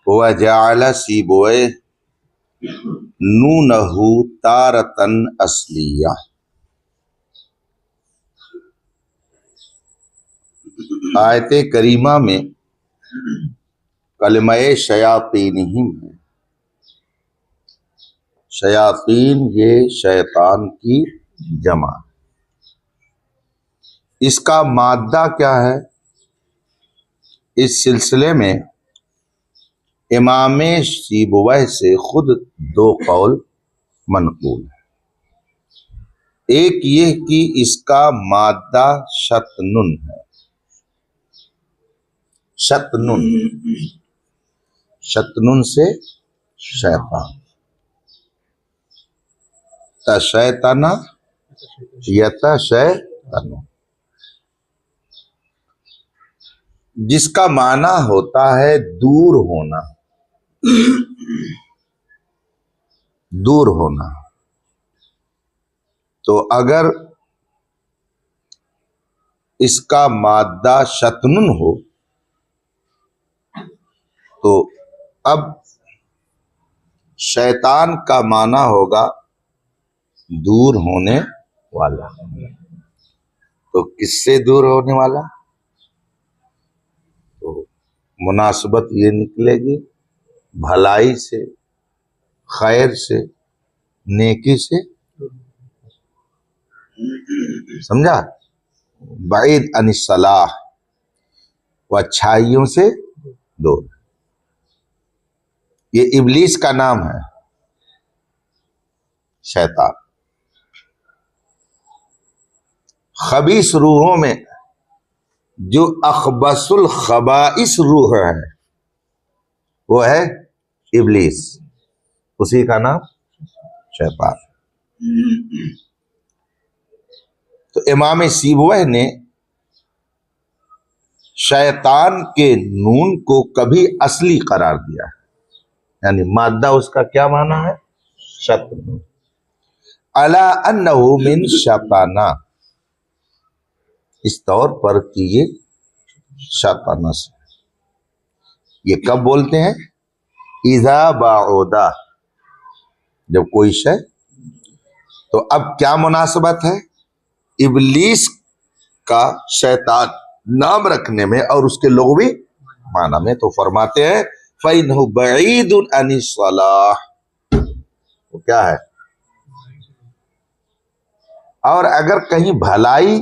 وَجَعَلَ سِيبُوَيْهِ نُونَهُ تَارَةً أَصْلِيَّةً. آیت کریمہ میں کلمہ شیاطینہم ہے. شیاطین یہ شیطان کی جمع. اس کا مادہ کیا ہے؟ اس سلسلے میں امام سیبویہ سے خود دو قول منقول ہے. ایک یہ کہ اس کا مادہ شطنن ہے. شطنن، شطنن سے شیطان. تشیطن یتشیطن، جس کا معنی ہوتا ہے دور ہونا. دور ہونا. تو اگر اس کا مادہ شطنن ہو تو اب شیطان کا معنی ہوگا دور ہونے والا. تو کس سے دور ہونے والا؟ تو مناسبت یہ نکلے گی بھلائی سے، خیر سے، نیکی سے. سمجھا؟ بعید عن الصلاح، و اچھائیوں سے دور. یہ ابلیس کا نام ہے، شیطان. خبیث روحوں میں جو اخبث الخبائث روح ہے وہ ہے ابلیس، اسی کا نام شیطان. تو امام سیبویہ نے شیطان کے نون کو کبھی اصلی قرار دیا ہے، یعنی مادہ اس کا کیا معنی ہے؟ شطن. علی انہ من شطانہ، اس طور پر کہ یہ شطانہ سے. یہ کب بولتے ہیں؟ اذا بعودا، جب کوئی شے. تو اب کیا مناسبت ہے ابلیس کا شیطان نام رکھنے میں اور اس کے لغوی معنی میں؟ تو فرماتے ہیں فَإِنَّهُ بَعِيدٌ عَنِ الصَّلَاحِ، وہ کیا ہے؟ اور اگر کہیں بھلائی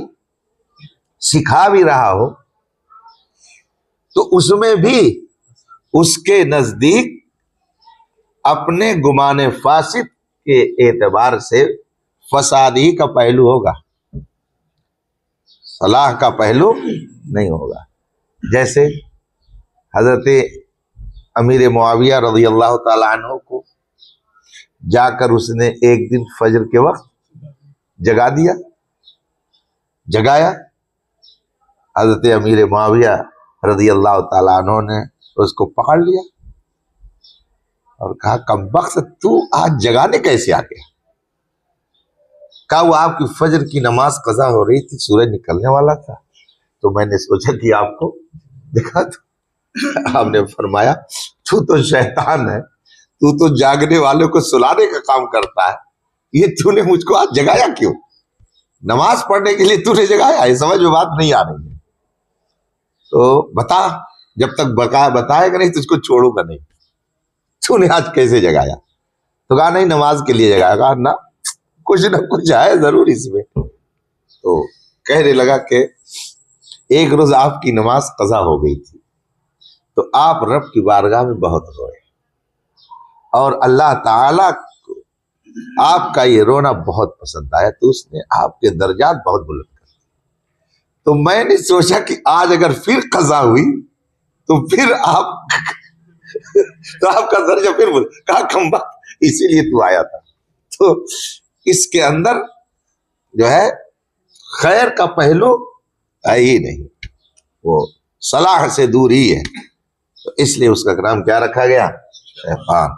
سکھا بھی رہا ہو تو اس میں بھی اس کے نزدیک اپنے گمان فاسد کے اعتبار سے فساد ہی کا پہلو ہوگا، صلاح کا پہلو نہیں ہوگا. جیسے حضرت امیر معاویہ رضی اللہ تعالی عنہ کو جا کر اس نے ایک دن فجر کے وقت جگایا. حضرت امیر معاویہ رضی اللہ تعالی عنہ نے اس کو پکڑ لیا اور کہا کمبخت تو آج جگانے کیسے آ گیا؟ کہا وہ آپ کی فجر کی نماز قضا ہو رہی تھی، سورج نکلنے والا تھا تو میں نے سوچا کہ آپ کو دکھا دوں. آپ نے فرمایا تو شیطان ہے، تو جاگنے والوں کو سلانے کا کام کرتا ہے، یہ تو نے مجھ کو آج جگایا کیوں؟ نماز پڑھنے کے لیے تو نے جگایا؟ یہ سمجھ میں بات نہیں آ رہی ہے. تو بتا، جب تک بتائے گا نہیں تو اس کو چھوڑوں گا نہیں. تو نے آج کیسے جگایا؟ تو کہا نہیں نماز کے لیے جگایا. کہا نہ کچھ نہ کچھ ہے ضرور اس میں. تو کہنے لگا کہ ایک روز آپ کی نماز قضا ہو گئی تھی تو آپ رب کی بارگاہ میں بہت روئے اور اللہ تعالیٰ کو آپ کا یہ رونا بہت پسند آیا تو اس نے آپ کے درجات بہت بلند کر دیے. تو میں نے سوچا کہ آج اگر پھر قضا ہوئی تو پھر آپ کا درجہ پھر کہا کم بات اسی لیے تو آیا تھا. تو اس کے اندر جو ہے خیر کا پہلو ہے ہی نہیں، وہ صلاح سے دور ہی ہے. تو اس لیے اس کا نام کیا رکھا گیا؟ شیطان.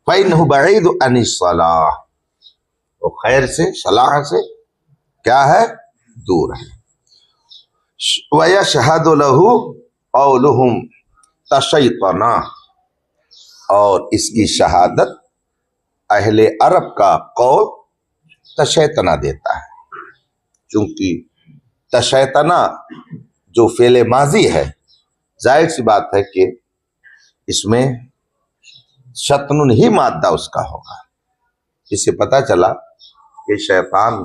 فَإِنَّهُ بَعِيدٌ عَنِ الصَّلَاحِ، وہ خیر سے، صلاح سے کیا ہے؟ دور ہے. وَيَشْهَدُ لَهُ قَوْلُهُمْ تَشَيْطَنًا، اور اس کی شہادت اہل عرب کا قول تشیطنا دیتا ہے، چونکہ تشیطنا جو فعل ماضی ہے، ظاہر سی بات ہے کہ اس میں شطن ہی مادہ اس کا ہوگا، اس سے پتہ چلا کہ شیطان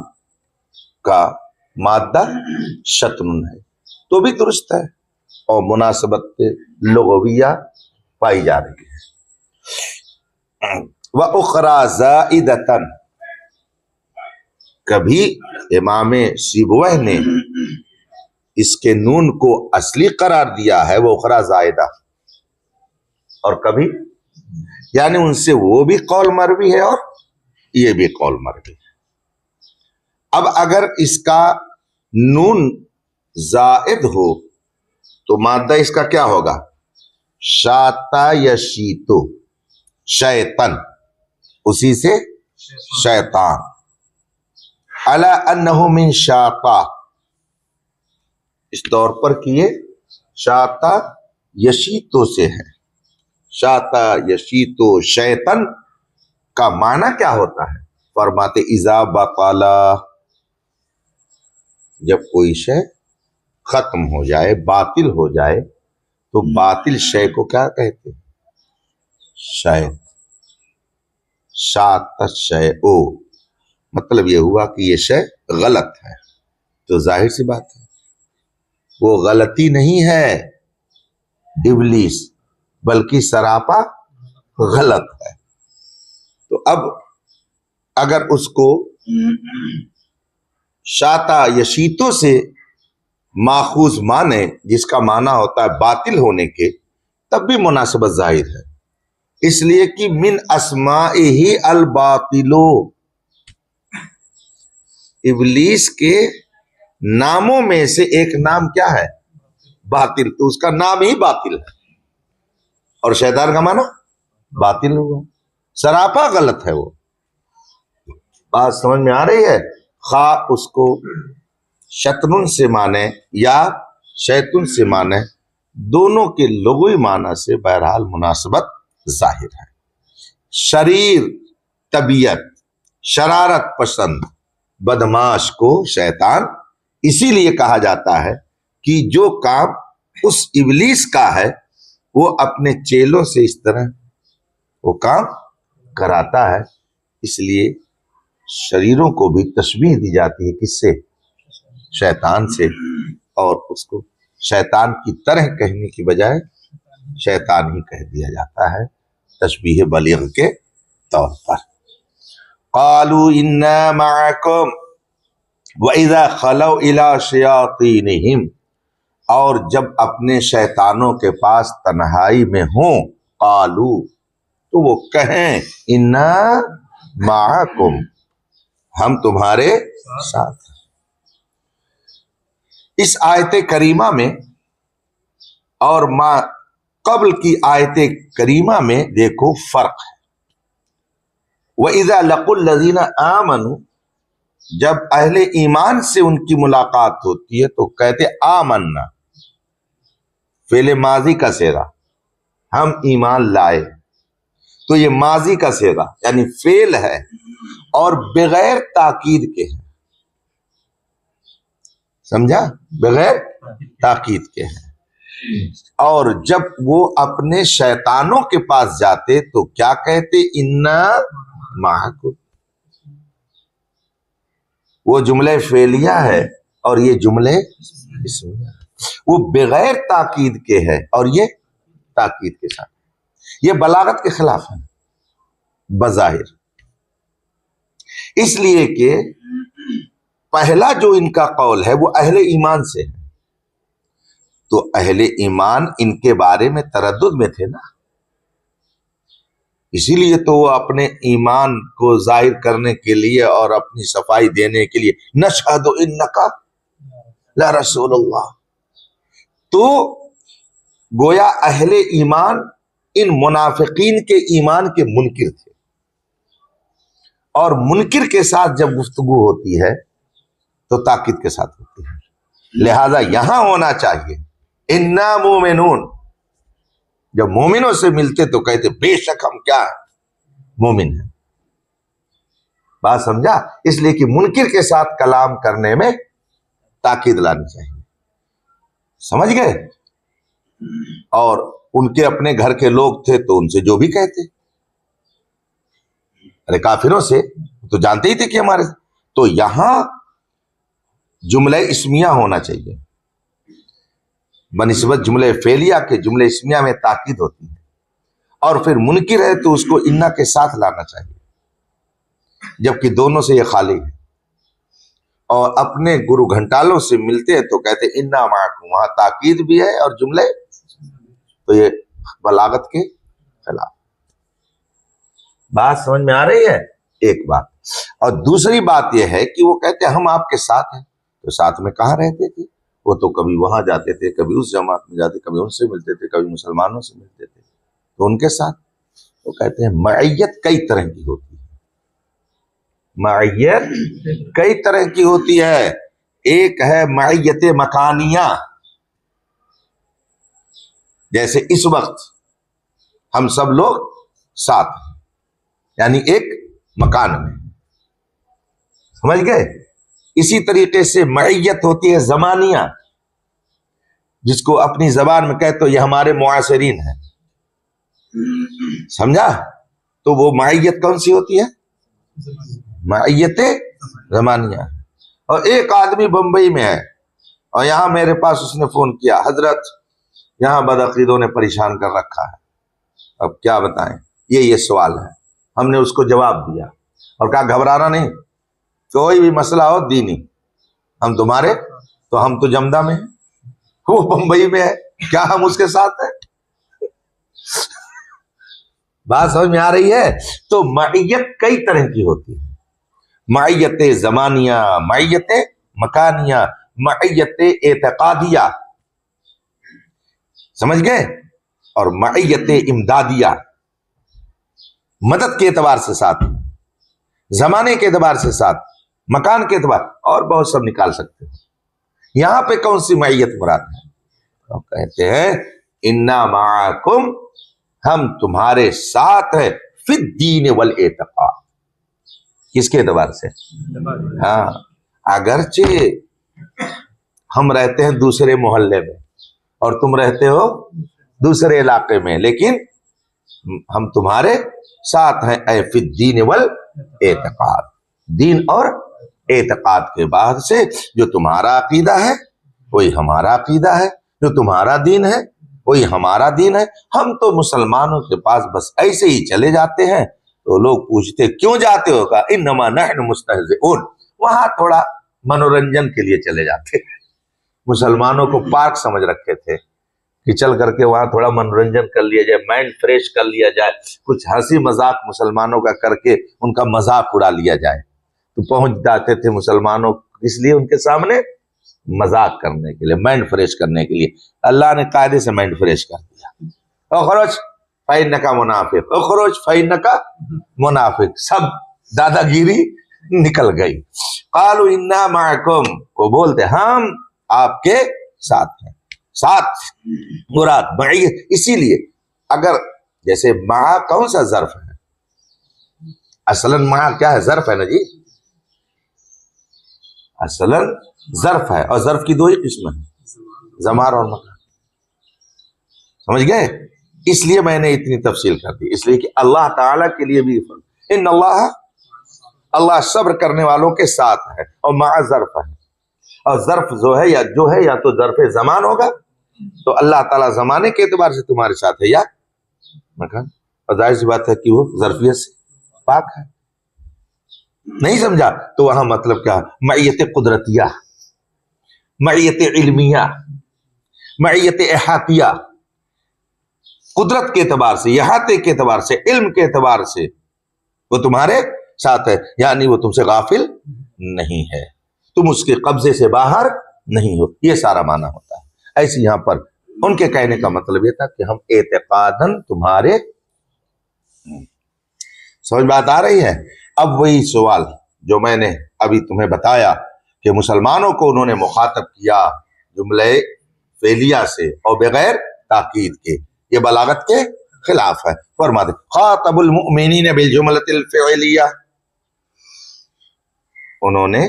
کا مادہ شطن ہے، تو بھی درست ہے اور مناسبت لغویہ پائی جا رہی ہے۔ وَأُخْرَى زَائِدَةً، کبھی امام سیبویہ نے اس کے نون کو اصلی قرار دیا ہے، وہ اخرى زائدہ، اور کبھی یعنی ان سے وہ بھی قول مروی ہے اور یہ بھی قول مروی ہے۔ اب اگر اس کا نون زائد ہو تو مادہ اس کا کیا ہوگا؟ شاتا یشیتو، شیطن، اسی سے شیطان، علی انہ من شاطا، اس طور پر کہ یہ شاتا یشیتو سے ہے۔ شاتا یشیتو شیطن کا معنی کیا ہوتا ہے؟ فرماتے اذا بطلا، جب کوئی شے ختم ہو جائے، باطل ہو جائے، تو باطل شے کو کیا کہتے ہیں؟ شیط، شاط الشیء، مطلب یہ ہوا کہ یہ شے غلط ہے، تو ظاہر سی بات ہے وہ غلطی نہیں ہے ابلیس، بلکہ سراپا غلط ہے۔ تو اب اگر اس کو شاتا یشیتو سے ماخوذ مانے، جس کا معنی ہوتا ہے باطل ہونے کے، تب بھی مناسبت ظاہر ہے، اس لیے کہ من اسمائہ الباطلو، ابلیس کے ناموں میں سے ایک نام کیا ہے؟ باطل، تو اس کا نام ہی باطل ہے، اور شیطان کا معنی باطل ہوا، سراپا غلط ہے وہ۔ بات سمجھ میں آ رہی ہے؟ خواہ اس کو شطن سے مانے یا شیطن سے مانے، دونوں کے لغوی معنی سے بہرحال مناسبت ظاہر ہے۔ شریر طبیعت، شرارت پسند، بدماش کو شیطان اسی لیے کہا جاتا ہے کہ جو کام اس ابلیس کا ہے وہ اپنے چیلوں سے اس طرح وہ کام کراتا ہے، اس لیے شریروں کو بھی تشبیہ دی جاتی ہے کس سے؟ شیطان سے، اور اس کو شیطان کی طرح کہنے کی بجائے شیطان ہی کہہ دیا جاتا ہے تشبیہ بلیغ کے طور پر۔ قالوا انا معکم واذا خلوا الى شیاطینہم، اور جب اپنے شیطانوں کے پاس تنہائی میں ہوں، قالو، تو وہ کہیں انا معکم، ہم تمہارے ساتھ ہیں۔ اس آیت کریمہ میں اور ما قبل کی آیت کریمہ میں دیکھو فرق ہے۔ وَإِذَا لَقُوا الَّذِينَ آمَنُوا، جب اہل ایمان سے ان کی ملاقات ہوتی ہے تو کہتے آمنا، فعل ماضی کا صیغہ، ہم ایمان لائے، تو یہ ماضی کا صیغہ یعنی فعل ہے اور بغیر تاکید کے ہے، سمجھا؟ بغیر تاکید کے ہیں۔ اور جب وہ اپنے شیطانوں کے پاس جاتے تو کیا کہتے؟ انا معکم، وہ جملے فعلیہ ہے اور یہ جملے اسمیہ، وہ بغیر تاکید کے ہے اور یہ تاکید کے ساتھ، یہ بلاغت کے خلاف ہے بظاہر، اس لیے کہ پہلا جو ان کا قول ہے وہ اہل ایمان سے ہے، تو اہل ایمان ان کے بارے میں تردد میں تھے نا، اسی لیے تو وہ اپنے ایمان کو ظاہر کرنے کے لیے اور اپنی صفائی دینے کے لیے نشہد انک لرسول اللہ، تو گویا اہل ایمان ان منافقین کے ایمان کے منکر تھے، اور منکر کے ساتھ جب گفتگو ہوتی ہے تو تاکید کے ساتھ ہوتی ہے، لہذا یہاں ہونا چاہیے انا مومنون، جب مومنوں سے ملتے تو کہتے بے شک ہم کیا مومن ہیں. بات سمجھا؟ اس لیے کہ منکر کے ساتھ کلام کرنے میں تاکید لانی چاہیے. سمجھ گئے؟ اور ان کے اپنے گھر کے لوگ تھے تو ان سے جو بھی کہتے، ارے کافروں سے تو جانتے ہی تھے کہ ہمارے، تو یہاں جملہ اسمیہ ہونا چاہیے بنسبت جملہ فعلیہ کے. جملہ اسمیہ میں تاکید ہوتی ہے، اور پھر منکر ہے تو اس کو انا کے ساتھ لانا چاہیے، جبکہ دونوں سے یہ خالی ہے. اور اپنے گرو گھنٹالوں سے ملتے ہیں تو کہتے انا معکم، وہاں تاکید بھی ہے اور جملے، تو یہ بلاغت کے خلاف. بات سمجھ میں آ رہی ہے؟ ایک بات. اور دوسری بات یہ ہے کہ وہ کہتے ہم آپ کے ساتھ ہیں، تو ساتھ میں کہاں رہتے تھے؟ وہ تو کبھی وہاں جاتے تھے، کبھی اس جماعت میں جاتے، کبھی ان سے ملتے تھے، کبھی مسلمانوں سے ملتے تھے، تو ان کے ساتھ. وہ کہتے ہیں معیت کئی طرح کی ہوتی ہے. معیت کئی طرح کی ہوتی ہے. ایک ہے معیت مکانیہ، جیسے اس وقت ہم سب لوگ ساتھ ہیں، یعنی ایک مکان میں. سمجھ گئے؟ اسی طریقے سے معیت ہوتی ہے زمانیہ، جس کو اپنی زبان میں کہتے یہ ہمارے معاصرین ہیں. سمجھا؟ تو وہ معیت کون سی ہوتی ہے؟ معیت زمانیہ. اور ایک آدمی بمبئی میں ہے اور یہاں میرے پاس اس نے فون کیا، حضرت یہاں بدعقیدوں نے پریشان کر رکھا ہے، اب کیا بتائیں. یہ سوال ہے. ہم نے اس کو جواب دیا اور کہا گھبرانا نہیں، کوئی بھی مسئلہ ہو دینی، ہم تمہارے، تو ہم تو جمدہ میں ہیں، وہ بمبئی میں ہے، کیا ہم اس کے ساتھ ہیں؟ بات سمجھ میں آ رہی ہے؟ تو معیت کئی طرح کی ہوتی ہے. معیت زمانیہ، معیت مکانیہ، معیت اعتقادیہ، سمجھ گئے؟ اور معیت امدادیہ، مدد کے اعتبار سے ساتھ، زمانے کے اعتبار سے ساتھ، مکان کے اعتبار، اور بہت سب نکال سکتے ہیں. یہاں پہ کون سی معیت مراد ہے؟ وہ کہتے ہیں انا معکم، ہم تمہارے ساتھ ہیں، فی الدین والاعتقاد. کس کے اعتبار سے؟ ہاں، اگرچہ ہم رہتے ہیں دوسرے محلے میں اور تم رہتے ہو دوسرے علاقے میں، لیکن ہم تمہارے ساتھ ہیں، اے فی الدین والاعتقاد، دین اور اعتقاد کے بعد سے جو تمہارا عقیدہ ہے وہی ہمارا عقیدہ ہے، جو تمہارا دین ہے وہی ہمارا دین ہے. ہم تو مسلمانوں کے پاس بس ایسے ہی چلے جاتے ہیں، تو لوگ پوچھتے کیوں جاتے ہو؟ کہا انما نحن مستہزئون، وہاں تھوڑا منورنجن کے لیے چلے جاتے. مسلمانوں کو پارک سمجھ رکھے تھے کہ چل کر کے وہاں تھوڑا منورنجن کر لیا جائے، مائنڈ فریش کر لیا جائے، کچھ ہنسی مذاق مسلمانوں کا کر کے ان کا مذاق اڑا لیا جائے. تو پہنچ جاتے تھے مسلمانوں اس لیے ان کے سامنے مذاق کرنے کے لیے، مائنڈ فریش کرنے کے لیے. اللہ نے قاعدے سے مائنڈ فریش کر دیا. اخرج فإنک منافق، اخرج فإنک منافق، سب دادا گیری نکل گئی. قالوا انا معکم، وہ بولتے ہم آپ کے ساتھ ہیں. ساتھ مراد معیت، اسی لیے اگر جیسے مع کون سا ظرف ہے؟ اصلاً مع کیا ہے؟ ظرف ہے نا جی، اصلاً ظرف ہے، اور ظرف کی دو ہی قسم ہیں، زمان اور مکان. سمجھ گئے؟ اس لیے میں نے اتنی تفصیل کر دی، اس لیے کہ اللہ تعالیٰ کے لیے بھی ان اللہ صبر کرنے والوں کے ساتھ ہے، اور مع ظرف ہے. اور ظرف جو ہے یا تو ظرف زمان ہوگا، تو اللہ تعالیٰ زمانے کے اعتبار سے تمہارے ساتھ ہے، یا مکان. اور ظاہر سی بات ہے کہ وہ ظرفیت سے پاک ہے. نہیں سمجھا؟ تو وہاں مطلب کیا؟ معیت قدرتیہ، معیت علمیہ، معیت احاطیہ. قدرت کے اعتبار سے، احاطے کے اعتبار سے، علم کے اعتبار سے وہ تمہارے ساتھ ہے، یعنی وہ تم سے غافل نہیں ہے، تم اس کے قبضے سے باہر نہیں ہو. یہ سارا معنی ہوتا ہے. ایسے یہاں پر ان کے کہنے کا مطلب یہ تھا کہ ہم اعتقاداً تمہارے. سمجھ بات آ رہی ہے؟ اب وہی سوال جو میں نے ابھی تمہیں بتایا کہ مسلمانوں کو انہوں نے مخاطب کیا جملہ فعلیہ سے اور بغیر تاکید کے، یہ بلاغت کے خلاف ہے. فرماتے خاطب المؤمنین بالجملۃ الفعلیہ، انہوں نے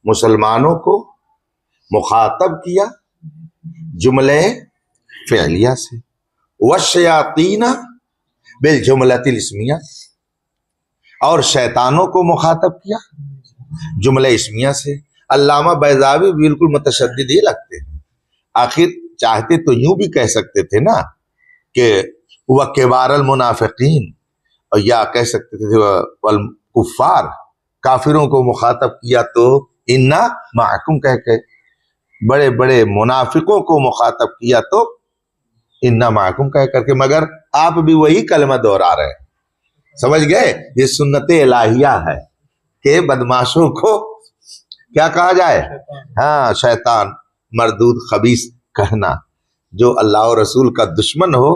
مسلمانوں کو مخاطب کیا جملے فعلیہ سے، والشیاطین بالجملۃ الاسمیہ، اور شیطانوں کو مخاطب کیا جملہ اسمیہ سے. علامہ بیضاوی بالکل متشدد ہی لگتے ہیں. آخر چاہتے تو یوں بھی کہہ سکتے تھے نا کہ وہ کبار المنافقین، اور یا کہہ سکتے تھے والکفار، کافروں کو مخاطب کیا تو انا معکم کہہ کے، بڑے بڑے منافقوں کو مخاطب کیا تو انا معکم کہہ کر کے. مگر آپ بھی وہی کلمہ دہرا رہے ہیں. سمجھ گئے؟ یہ سنت الہیہ ہے کہ بدماشوں کو کیا کہا جائے؟ ہاں، شیطان، مردود، خبیث کہنا. جو اللہ و رسول کا دشمن ہو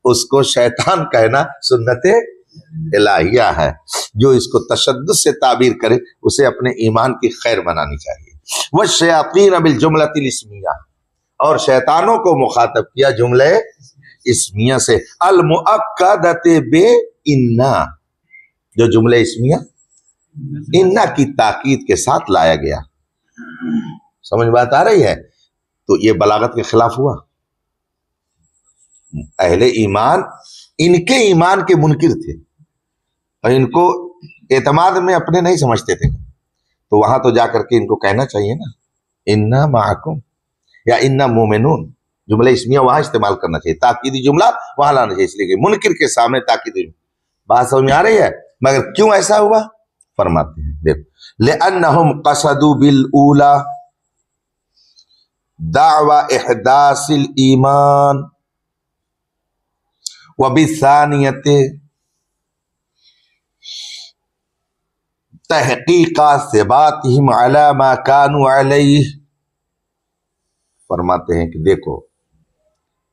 اس کو شیطان کہنا سنت الہیہ ہے. جو اس کو تشدد سے تعبیر کرے اسے اپنے ایمان کی خیر منانی چاہیے. والشیاطین بالجملۃ الاسمیہ، اور شیطانوں کو مخاطب کیا جملے اسمیہ سے، المؤکدۃ بإنا، جو جملے اسمیہ انا کی تاکید کے ساتھ لایا گیا. سمجھ بات آ رہی ہے؟ تو یہ بلاغت کے خلاف ہوا. اہل ایمان ان کے ایمان کے منکر تھے اور ان کو اعتماد میں اپنے نہیں سمجھتے تھے. تو وہاں تو جا کر کے ان کو کہنا چاہیے نا انا معکم یا انا مومنون. جملہ اسمیہ وہاں استعمال کرنا چاہیے، تاکیدی جملہ وہاں لانا چاہیے، اس لیے کہ منکر کے سامنے تاکیدی جملہ. بات سمجھ میں آ رہی ہے؟ مگر کیوں ایسا ہوا؟ فرماتے ہیں دیکھو، لأنہم قصدوا بالأولی دعوی احداث الایمان وبالثانیۃ تحقیق ثباتہم علی ما کانوا علیہ. فرماتے ہیں کہ دیکھو،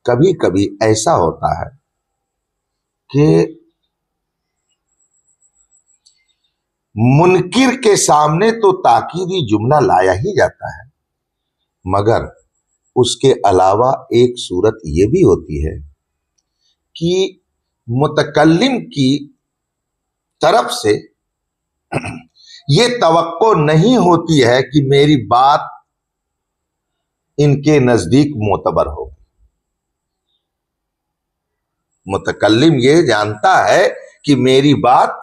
کبھی کبھی ایسا ہوتا ہے کہ منکر کے سامنے تو تاکیدی جملہ لایا ہی جاتا ہے، مگر اس کے علاوہ ایک صورت یہ بھی ہوتی ہے کہ متکلم کی طرف سے یہ توقع نہیں ہوتی ہے کہ میری بات ان کے نزدیک معتبر ہو. متکلم یہ جانتا ہے کہ میری بات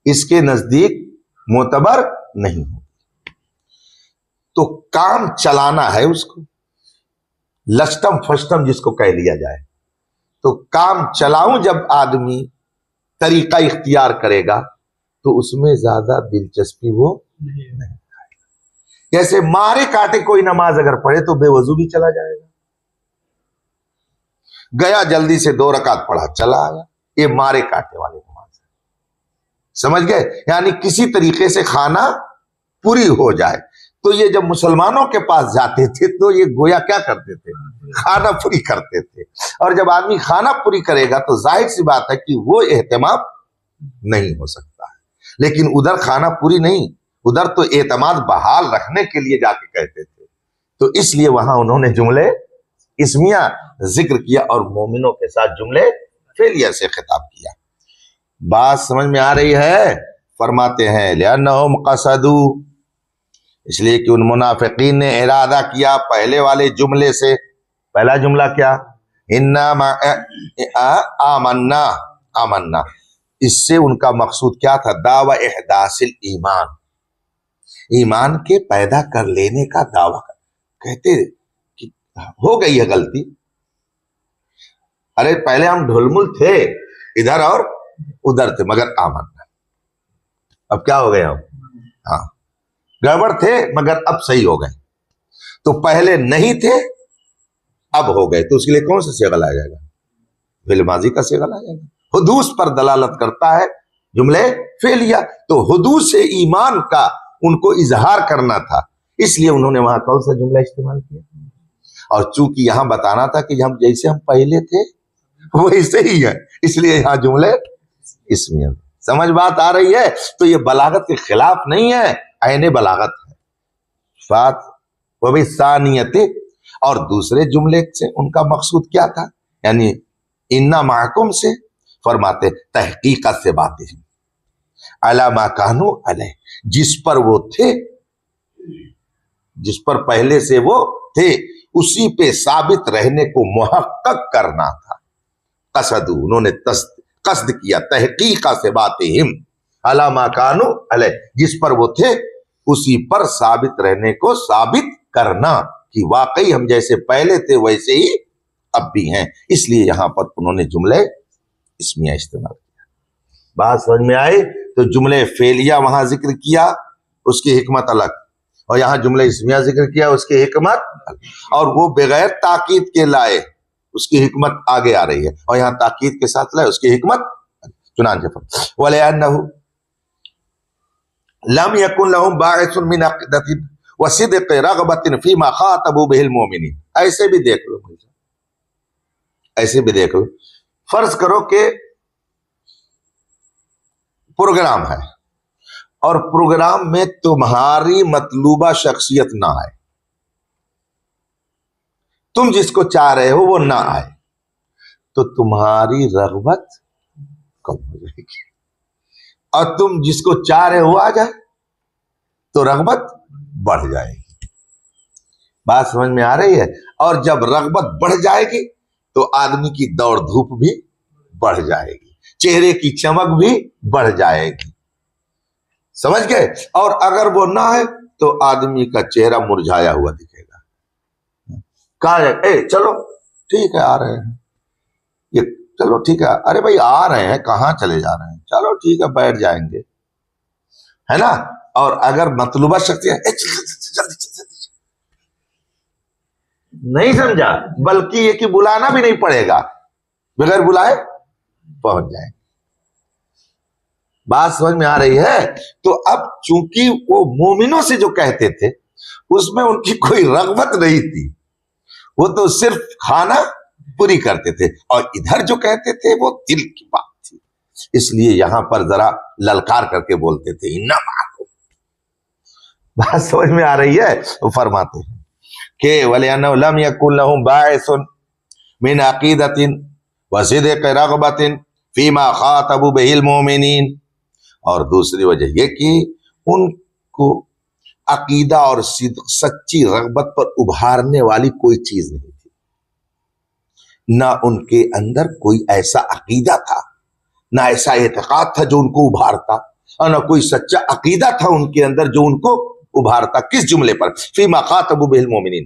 اس کے نزدیک معتبر نہیں ہو، تو کام چلانا ہے اس کو، لشٹم فشٹم جس کو کہہ لیا جائے. تو کام چلاؤں جب آدمی طریقہ اختیار کرے گا تو اس میں زیادہ دلچسپی وہ نہیں. جیسے مارے کاٹے کوئی نماز اگر پڑھے تو بے وضو بھی چلا جائے گا. گیا جلدی سے 2 رکعت پڑھا چلا آیا، یہ مارے کاٹے والے نماز ہے. سمجھ گئے؟ یعنی کسی طریقے سے کھانا پوری ہو جائے. تو یہ جب مسلمانوں کے پاس جاتے تھے تو یہ گویا کیا کرتے تھے؟ کھانا پوری کرتے تھے. اور جب آدمی کھانا پوری کرے گا تو ظاہر سی بات ہے کہ وہ اہتمام نہیں ہو سکتا ہے. لیکن ادھر کھانا پوری نہیں، ادھر تو اعتماد بحال رکھنے کے لیے جا کے کہتے تھے. تو اس لیے وہاں انہوں نے جملے اسمیہ ذکر کیا اور مومنوں کے ساتھ جملے فعلیہ سے خطاب کیا. بات سمجھ میں آ رہی ہے؟ فرماتے ہیں لأنہم قصدوا، اس لیے کہ ان منافقین نے ارادہ کیا پہلے والے جملے سے. پہلا جملہ کیا؟ انا آمنا، آمنا. اس سے ان کا مقصود کیا تھا؟ دعوی احداث الایمان، ایمان کے پیدا کر لینے کا دعویٰ. کہتے کہ ہو گئی ہے غلطی، ارے پہلے ہم ڈھلمل تھے ادھر اور ادھر تھے، مگر آمنا، اب کیا ہو گئے ہم؟ ہاں، گڑبڑ تھے مگر اب صحیح ہو گئے. تو پہلے نہیں تھے اب ہو گئے، تو اس کے لیے کون سا صیغہ لایا جائے گا؟ فعل ماضی کا صیغہ لایا جائے گا. حدوث پر دلالت کرتا ہے جملے فعلیہ. تو حدوث سے ایمان کا ان کو اظہار کرنا تھا، اس لیے انہوں نے وہاں کون سا جملہ استعمال کیا. اور چونکہ یہاں بتانا تھا کہ ہم جیسے ہم پہلے تھے ویسے ہی ہے، اس لیے یہاں جملے اسمیہ. سمجھ بات آ رہی ہے؟ تو یہ بلاغت کے خلاف نہیں ہے، عین بلاغت ہے. بات وبالثانیۃ، اور دوسرے جملے سے ان کا مقصود کیا تھا؟ یعنی انا معکم سے فرماتے تحقیقت سے باتیں علی ما کانوا علیہ، جس پر وہ تھے، جس پر پہلے سے وہ تھے اسی پہ ثابت رہنے کو محقق کرنا تھا۔ قصد، انہوں نے قصد کیا تحقیق سے باتیں علی ما کانوا علیہ، جس پر وہ تھے اسی پر ثابت رہنے کو ثابت کرنا کہ واقعی ہم جیسے پہلے تھے ویسے ہی اب بھی ہیں۔ اس لیے یہاں پر انہوں نے جملے اسمیہ استعمال کیا۔ بات سمجھ میں آئی؟ تو جملے فعلیہ وہاں ذکر کیا، اس کی حکمت الگ، اور یہاں جملے اسمیہ ذکر کیا، اس کی حکمت الگ، اور وہ بغیر تاکید کے لائے، اس کی حکمت آگے آ رہی ہے، اور یہاں تاکید کے ساتھ لائے، اس کی حکمت چنانچہ وَلِأَنَّهُ لم يكن لهم باعث من عقیدۃ وصدق رغبۃ فيما خاطبوا به المؤمنین۔ ایسے بھی دیکھ لو، ایسے بھی دیکھ لو، فرض کرو کہ پروگرام ہے اور پروگرام میں تمہاری مطلوبہ شخصیت نہ آئے، تم جس کو چاہ رہے ہو وہ نہ آئے، تو تمہاری رغبت کم ہو جائے گی، اور تم جس کو چاہ رہے ہو آ جائے تو رغبت بڑھ جائے گی۔ بات سمجھ میں آ رہی ہے؟ اور جب رغبت بڑھ جائے گی تو آدمی کی دوڑ دھوپ بھی بڑھ جائے گی، چہرے کی چمک بھی بڑھ جائے گی، سمجھ گئے؟ اور اگر وہ نہ ہے تو آدمی کا چہرہ مرجھایا ہوا دکھے گا۔ کہا جائے اے چلو ٹھیک ہے آ رہے ہیں، یہ چلو ٹھیک ہے، ارے بھائی آ رہے ہیں، کہاں چلے جا رہے ہیں، چلو ٹھیک ہے بیٹھ جائیں گے، ہے نا؟ اور اگر مطلوبہ شخصیت نہیں سمجھا، بلکہ یہ کہ بلانا بھی نہیں پڑے گا، بغیر بلائے پہنچ جائیں۔ بات سمجھ میں آ رہی ہے؟ تو اب چونکہ وہ مومنوں سے جو کہتے تھے اس میں ان کی کوئی رغبت نہیں تھی، وہ تو صرف کھانا پوری کرتے تھے، اور ادھر جو کہتے تھے وہ دل کی بات تھی، اس لیے یہاں پر ذرا للکار کر کے بولتے تھے انما۔ بات سمجھ میں آ رہی ہے؟ وہ فرماتے ہیں کہ وَلِأَنَّهُ لَمْ يَكُنْ لَهُمْ بَاعِثٌ مِنْ عَقِيدَةٍ وَصِدْقِ رَغْبَةٍ فِيمَا خَاطَبُوا بِهِ الْمُؤْمِنِينَ، اور دوسری وجہ یہ کہ ان کو عقیدہ اور صدق، سچی رغبت پر ابھارنے والی کوئی چیز نہیں تھی، نہ ان کے اندر کوئی ایسا عقیدہ تھا، نہ ایسا اعتقاد تھا جو ان کو ابھارتا، اور نہ کوئی سچا عقیدہ تھا ان کے اندر جو ان کو ابھارتا۔ کس جملے پر؟ فیما خاطبوا بہ المؤمنین،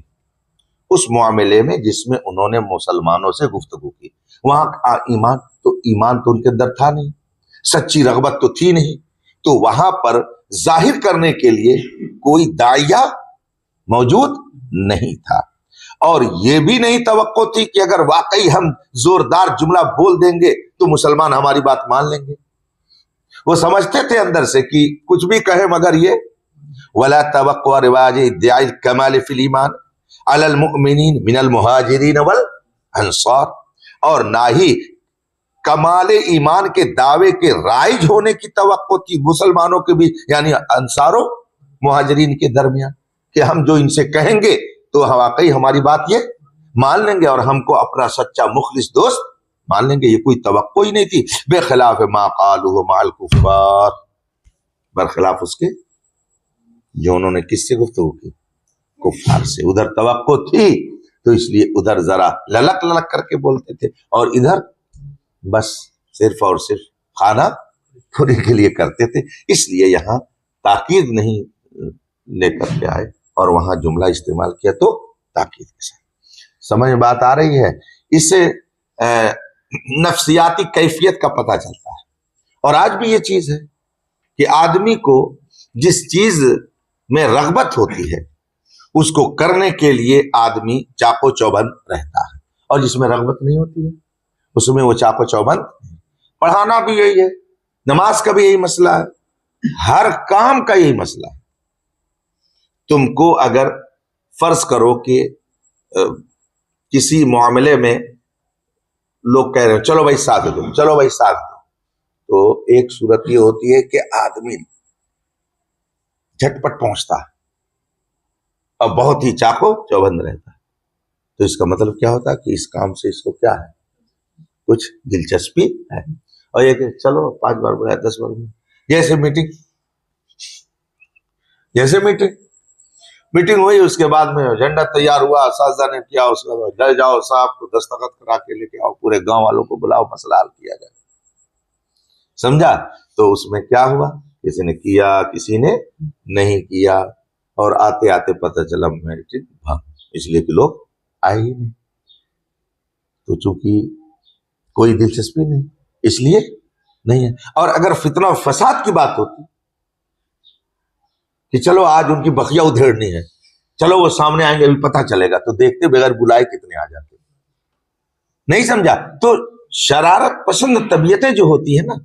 اس معاملے میں جس میں انہوں نے مسلمانوں سے گفتگو کی۔ وہاں ایمان تو ان کے اندر تھا نہیں، سچی رغبت تو تھی نہیں، تو وہاں پر ظاہر کرنے کے لیے کوئی داعیہ موجود نہیں تھا، اور یہ بھی نہیں توقع تھی کہ اگر واقعی ہم زوردار جملہ بول دیں گے تو مسلمان ہماری بات مان لیں گے۔ وہ سمجھتے تھے اندر سے کہ کچھ بھی کہے مگر یہ ولا توقع رواج ادعاء الکمال فی الایمان علی المؤمنین من المہاجرین والانصار، اور نہ ہی کمال ایمان کے دعوے کے رائج ہونے کی توقع تھی مسلمانوں کے بھی، یعنی انصار و مہاجرین کے درمیان، کہ ہم جو ان سے کہیں گے تو واقعی ہماری بات یہ مان لیں گے اور ہم کو اپنا سچا مخلص دوست مان لیں گے، یہ کوئی توقع ہی نہیں تھی۔ بے خلاف ما قالوا مع الکفار، برخلاف اس کے جو انہوں نے کس سے گفتگو کی؟ کفار سے۔ ادھر توقع تھی تو اس لیے ادھر ذرا للک للک کر کے بولتے تھے، اور ادھر بس صرف اور صرف کھانا پوری کے لیے کرتے تھے، اس لیے یہاں تاکید نہیں لے کر کے آئے اور وہاں جملہ استعمال کیا تو تاکید کے ساتھ۔ سمجھ میں بات آ رہی ہے؟ اس سے نفسیاتی کیفیت کا پتہ چلتا ہے، اور آج بھی یہ چیز ہے کہ آدمی کو جس چیز میں رغبت ہوتی ہے اس کو کرنے کے لیے آدمی چاق و چوبند رہتا ہے، اور جس میں رغبت نہیں ہوتی ہے اس میں وہ چاق و چوبند۔ پڑھانا بھی یہی ہے، نماز کا بھی یہی مسئلہ ہے، ہر کام کا یہی مسئلہ ہے۔ تم کو اگر فرض کرو کہ کسی معاملے میں لوگ کہہ رہے ہیں چلو بھائی ساتھ دو، چلو بھائی ساتھ دو، تو ایک صورت یہ ہوتی ہے کہ آدمی جھٹ پٹ پہنچتا ہے اور بہت ہی چاق و چوبند رہتا ہے، تو اس کا مطلب کیا ہوتا ہے کہ اس کام سے اس کو کیا ہے، کچھ دلچسپی ہے. اور یہ کہ چلو 5 بار بلایا 10 بار بلایا، جیسے میٹنگ ہوئی، اس کے بعد میں ایجنڈا تیار ہوا، اساتذہ نے کیا، اس کے بعد لے جاؤ صاحب کو دستخط کرا کے لے کے آؤ، پورے گاؤں والوں کو بلاؤ، مسئلہ حل کیا جائے. سمجھا؟ تو اس میں کیا ہوا، کسی نے کیا کسی نے نہیں کیا، اور آتے آتے پتہ چلا میٹنگ بھاگ، اس لیے کہ لوگ آئے ہی نہیں. تو چونکہ کوئی دلچسپی نہیں اس لیے نہیں ہے. اور اگر فتنہ و فساد کی بات ہوتی کہ چلو آج ان کی بقیہ ادھیڑنی ہے، چلو وہ سامنے آئیں گے ابھی پتہ چلے گا، تو دیکھتے بغیر بلائے کتنے آ جاتے. نہیں سمجھا؟ تو شرارت پسند طبیعتیں جو ہوتی ہے نا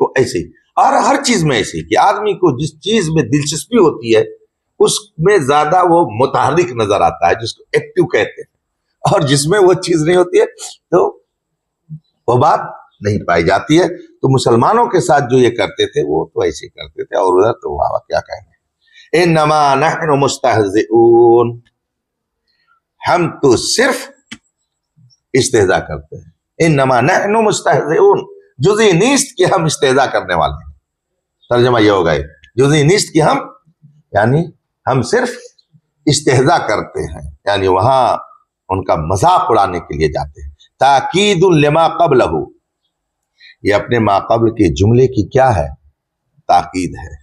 وہ ایسے ہی، اور ہر چیز میں ایسے ہی کہ آدمی کو جس چیز میں دلچسپی ہوتی ہے اس میں زیادہ وہ متحرک نظر آتا ہے، جس کو ایکٹیو کہتے ہیں، اور جس میں وہ چیز نہیں ہوتی ہے تو وہ بات نہیں پائی جاتی ہے. تو مسلمانوں کے ساتھ جو یہ کرتے تھے وہ تو ایسے کرتے تھے، اور ادھر تو واہ کیا کہیں گے. انما نحن مستہزئون، ہم تو صرف استہزاء کرتے ہیں. انما نحن مستہزئون، جزئی نیست کہ ہم استہزاء کرنے والے ہیں. ترجمہ یہ ہوگا، جزئی نیست کہ ہم، یعنی ہم صرف استہزاء کرتے ہیں، یعنی وہاں ان کا مذاق اڑانے کے لیے جاتے ہیں. تاکید لما قبلہ، یہ اپنے ما قبل کے جملے کی کیا ہے، تاکید ہے.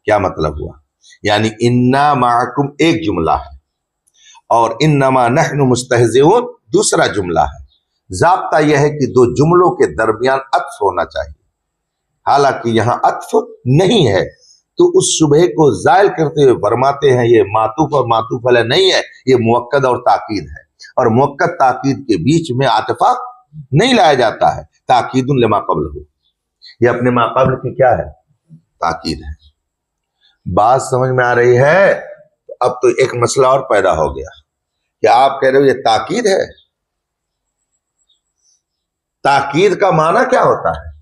کیا مطلب ہوا؟ یعنی انا معکم ایک جملہ ہے، اور انما نحن مستہزئون دوسرا جملہ ہے. ضابطہ یہ ہے کہ 2 جملوں کے درمیان عطف ہونا چاہیے، حالانکہ یہاں عطف نہیں ہے، تو اس شبہے کو زائل کرتے ہوئے فرماتے ہیں یہ معطوف اور معطوف علیہ نہیں ہے، یہ مؤکد اور تاکید ہے. اور مؤکد تاکید کے بیچ میں عاطفہ نہیں لایا جاتا ہے. تاکید لما قبل ہو، یہ اپنے ما قبل کی کیا ہے، تاکید ہے. بات سمجھ میں آ رہی ہے؟ اب تو ایک مسئلہ اور پیدا ہو گیا کہ آپ کہہ رہے ہو یہ تاکید ہے. تاکید کا معنی کیا ہوتا ہے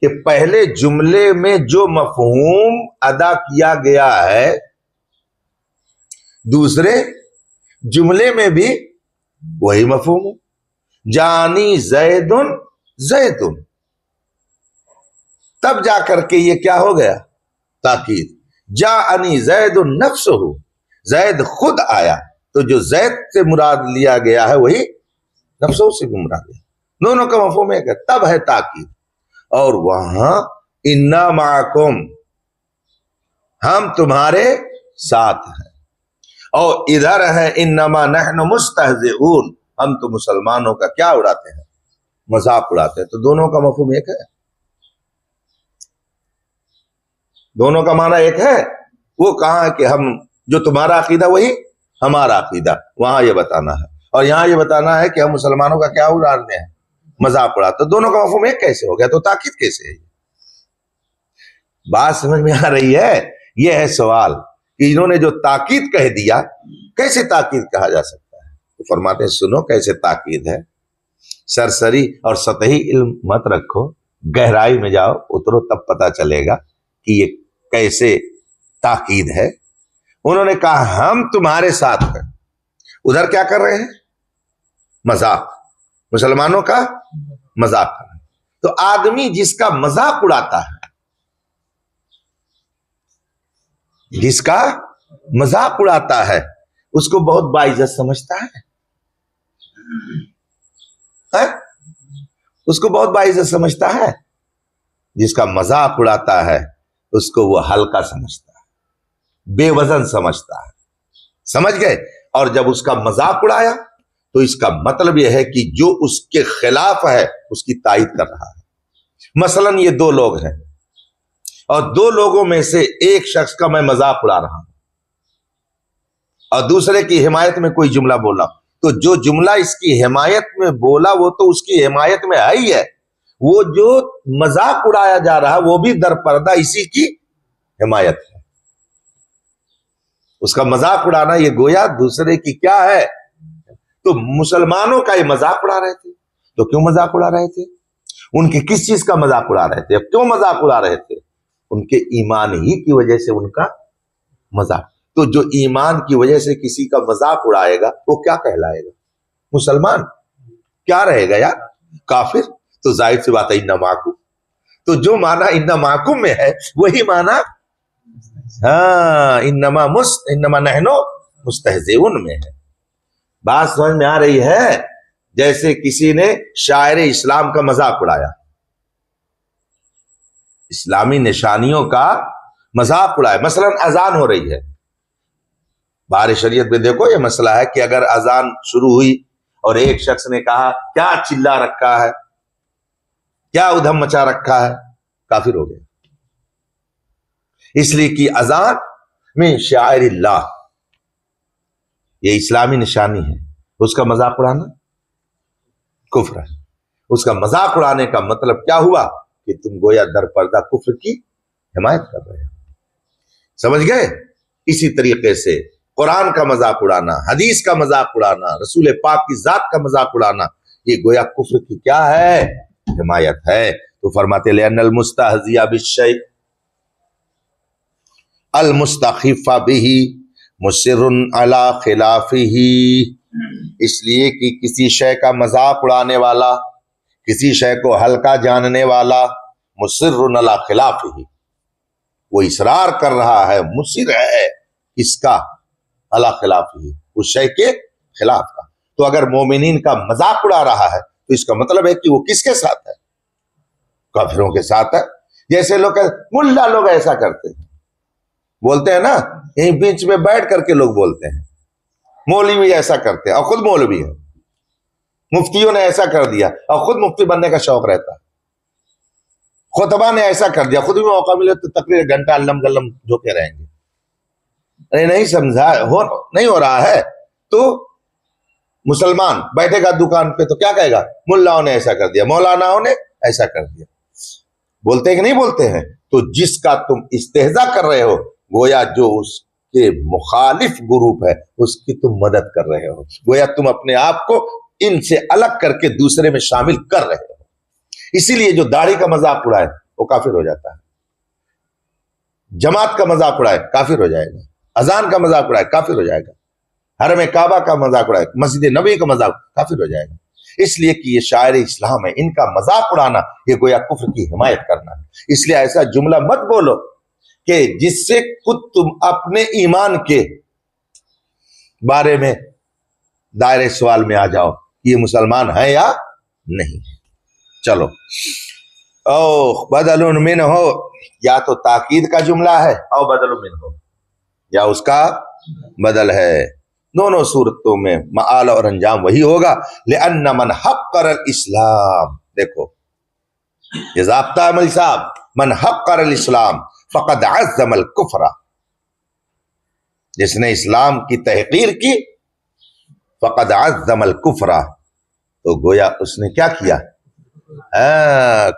کہ پہلے جملے میں جو مفہوم ادا کیا گیا ہے دوسرے جملے میں بھی وہی مفہوم ہو. جانی زیدن زیدن، تب جا کر کے یہ کیا ہو گیا، تاکید. جاءنی زید نفسہ، زید خود آیا، تو جو زید سے مراد لیا گیا ہے وہی نفسہ سے بھی مراد ہے. دونوں کا مفہوم ایک ہے، تب ہے تاکید. اور وہاں انا معکم، ہم تمہارے ساتھ ہیں، اور ادھر ہے انما نحن مستہزئون، ہم تو مسلمانوں کا کیا اڑاتے ہیں، مذاق اڑاتے ہیں. تو دونوں کا مفہوم ایک ہے، دونوں کا معنی ایک ہے. وہ کہاں ہے کہ ہم جو تمہارا عقیدہ وہی ہمارا عقیدہ، وہاں یہ بتانا ہے. اور یہاں یہ بتانا ہے کہ ہم مسلمانوں کا کیا اڑاتے ہیں، مذاق اڑاتے. دونوں کا مفہوم ایک کیسے ہو گیا، تو تاکید کیسے ہے؟ بات سمجھ میں آ رہی ہے؟ یہ ہے سوال کہ انہوں نے جو تاکید کہہ دیا، کیسے تاکید کہا جا سکتا ہے؟ تو فرماتے ہیں سنو کیسے تاکید ہے. سرسری اور سطحی علم مت رکھو، گہرائی میں جاؤ اترو، تب پتا چلے گا کہ یہ کیسے تاکید ہے. انہوں نے کہا ہم تمہارے ساتھ ہیں، ادھر کیا کر رہے ہیں، مذاق، مسلمانوں کا مذاق کر رہے ہیں. تو آدمی جس کا مذاق اڑاتا ہے، جس کا مذاق اڑاتا ہے، اس کو بہت باعزت سمجھتا ہے، اس کو بہت باعزت سمجھتا ہے. جس کا مذاق اڑاتا ہے اس کو وہ ہلکا سمجھتا ہے، بے وزن سمجھتا ہے. سمجھ گئے؟ اور جب اس کا مذاق اڑایا تو اس کا مطلب یہ ہے کہ جو اس کے خلاف ہے اس کی تائید کر رہا ہے. مثلا یہ 2 لوگ ہیں، اور 2 لوگوں میں سے ایک شخص کا میں مذاق اڑا رہا ہوں اور دوسرے کی حمایت میں کوئی جملہ بولا، تو جو جملہ اس کی حمایت میں بولا وہ تو اس کی حمایت میں ہے ہی ہے. وہ جو مذاق اڑایا جا رہا ہے وہ بھی در پردہ اسی کی حمایت ہے. اس کا مذاق اڑانا یہ گویا دوسرے کی کیا ہے. تو مسلمانوں کا یہ مذاق اڑا رہے تھے. تو کیوں مذاق اڑا رہے تھے؟ ان کے کس چیز کا مذاق اڑا رہے تھے؟ کیوں مذاق اڑا رہے تھے؟ ان کے ایمان ہی کی وجہ سے ان کا مذاق. تو جو ایمان کی وجہ سے کسی کا مذاق اڑائے گا وہ کیا کہلائے گا؟ مسلمان کیا رہے گا یار؟ کافر. تو ظاہر سی بات ہے انا معکم، تو جو معنی انا معکم میں ہے وہی معنی انما نحن مستہزئون میں ہے. بات سمجھ میں آ رہی ہے؟ جیسے کسی نے شاعر اسلام کا مذاق اڑایا، اسلامی نشانیوں کا مذاق اڑایا. مثلا اذان ہو رہی ہے، بار شریعت میں دیکھو یہ مسئلہ ہے کہ اگر اذان شروع ہوئی اور ایک شخص نے کہا کیا چلا رکھا ہے، کیا ادھم مچا رکھا ہے، کافر ہو گیا. اس لیے کہ اذان من شعائر اللہ، یہ اسلامی نشانی ہے، اس کا مذاق اڑانا کفر ہے. اس کا مذاق اڑانے کا مطلب کیا ہوا کہ تم گویا در پردہ کفر کی حمایت کر رہے ہو. سمجھ گئے؟ اسی طریقے سے قرآن کا مذاق اڑانا، حدیث کا مذاق اڑانا، رسول پاک کی ذات کا مذاق اڑانا، یہ گویا کفر کی کیا ہے؟ حمایت ہے. تو فرماتے لأن المستہزئ بالشیء المستخف به مصر علی خلافہ، اس لیے کہ کسی شے کا مذاق اڑانے والا، کسی شے کو ہلکا جاننے والا، مصر علی خلافہ، وہ اصرار کر رہا ہے، مصر ہے اس کا علی خلافہ، اس شے کے خلاف کا. تو اگر مومنین کا مذاق اڑا رہا ہے تو اس کا مطلب ہے کہ وہ کس کے ساتھ ہے؟ کافروں کے ساتھ ہے. جیسے لوگ ملا لوگ ایسا کرتے ہیں، بولتے ہیں نا، یہیں بیچ میں بیٹھ کر کے لوگ بولتے ہیں، مولوی ایسا کرتے ہیں اور خود مولوی ہے، مفتیوں نے ایسا کر دیا اور خود مفتی بننے کا شوق رہتا ہے، خطبہ نے ایسا کر دیا، خود بھی موقع ملے تو تقریر گھنٹہ علم گلم جھوکے رہیں گے. ارے نہیں سمجھا، نہیں ہو رہا ہے. تو مسلمان بیٹھے گا دکان پہ تو کیا کہے گا؟ ملاؤں نے ایسا کر دیا، مولاناؤں نے ایسا کر دیا. بولتے ہیں کہ نہیں بولتے ہیں؟ تو جس کا تم استہزاء کر رہے ہو، گویا جو اس کے مخالف گروپ ہے اس کی تم مدد کر رہے ہو، گویا تم اپنے آپ کو ان سے الگ کر کے دوسرے میں شامل کر رہے ہو. اسی لیے جو داڑھی کا مذاق اڑائے وہ کافر ہو جاتا ہے، جماعت کا مذاق اڑائے کافر ہو جائے گا، اذان کا مذاق اڑائے کافر ہو جائے گا، حرم کعبہ کا مذاق اڑائے، مسجد نبی کا مذاق، کافر ہو جائے گا. اس لیے کہ یہ شاعر اسلام ہے، ان کا مذاق اڑانا یہ گویا کفر کی حمایت کرنا ہے. اس لیے ایسا جملہ مت بولو کہ جس سے خود تم اپنے ایمان کے بارے میں دائرے سوال میں آ جاؤ کہ یہ مسلمان ہے یا نہیں. چلو، او بدل من ہو، یا تو تاکید کا جملہ ہے، او بدل من ہو، یا اس کا بدل ہے. دونوں صورتوں میں معال اور انجام وہی ہوگا. لأن من حقر الاسلام، دیکھو یہ ضابطہ عمل صاحب، من حقر الاسلام فقد عظم الکفر، جس نے اسلام کی تحقیر کی، فقد عظم الکفر، تو گویا اس نے کیا کیا؟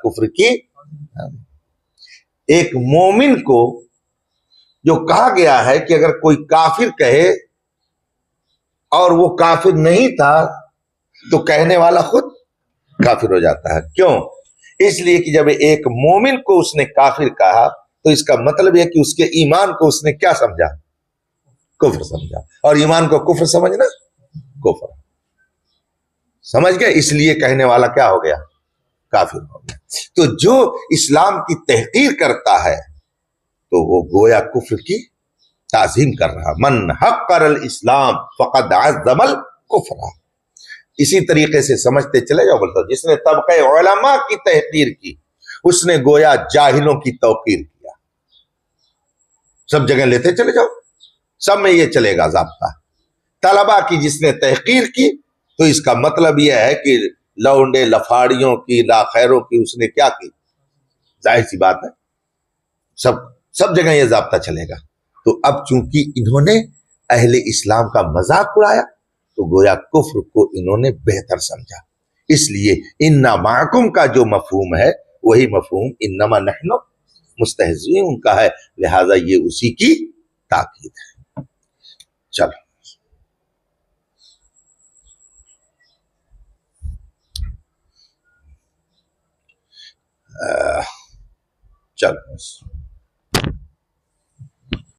کفر کی. ایک مومن کو جو کہا گیا ہے کہ اگر کوئی کافر کہے اور وہ کافر نہیں تھا تو کہنے والا خود کافر ہو جاتا ہے. کیوں؟ اس لیے کہ جب ایک مومن کو اس نے کافر کہا تو اس کا مطلب یہ کہ اس کے ایمان کو اس نے کیا سمجھا؟ کفر سمجھا. اور ایمان کو کفر سمجھنا کفر، سمجھ گئے؟ اس لیے کہنے والا کیا ہو گیا؟ کافر ہو گیا. تو جو اسلام کی تحقیر کرتا ہے تو وہ گویا کفر کی تعظیم کر رہا. من حقر الاسلام فقد عظم الکفر. اسی طریقے سے سمجھتے چلے جاؤ. بولتا جس نے طبقہ علماء کی تحقیر کی اس نے گویا جاہلوں کی توقیر کیا. سب جگہ لیتے چلے جاؤ، سب میں یہ چلے گا ضابطہ. طلبا کی جس نے تحقیر کی تو اس کا مطلب یہ ہے کہ لونڈے لفاڑیوں کی، لا خیروں کی اس نے کیا کی. ظاہر سی بات ہے سب جگہ یہ ضابطہ چلے گا. تو اب چونکہ انہوں نے اہل اسلام کا مذاق اڑایا تو گویا کفر کو انہوں نے بہتر سمجھا. اس لیے انا معکم کا جو مفہوم ہے وہی مفہوم انما نحن مستہزئون کا ہے، لہذا یہ اسی کی تاکید ہے. چلو چلو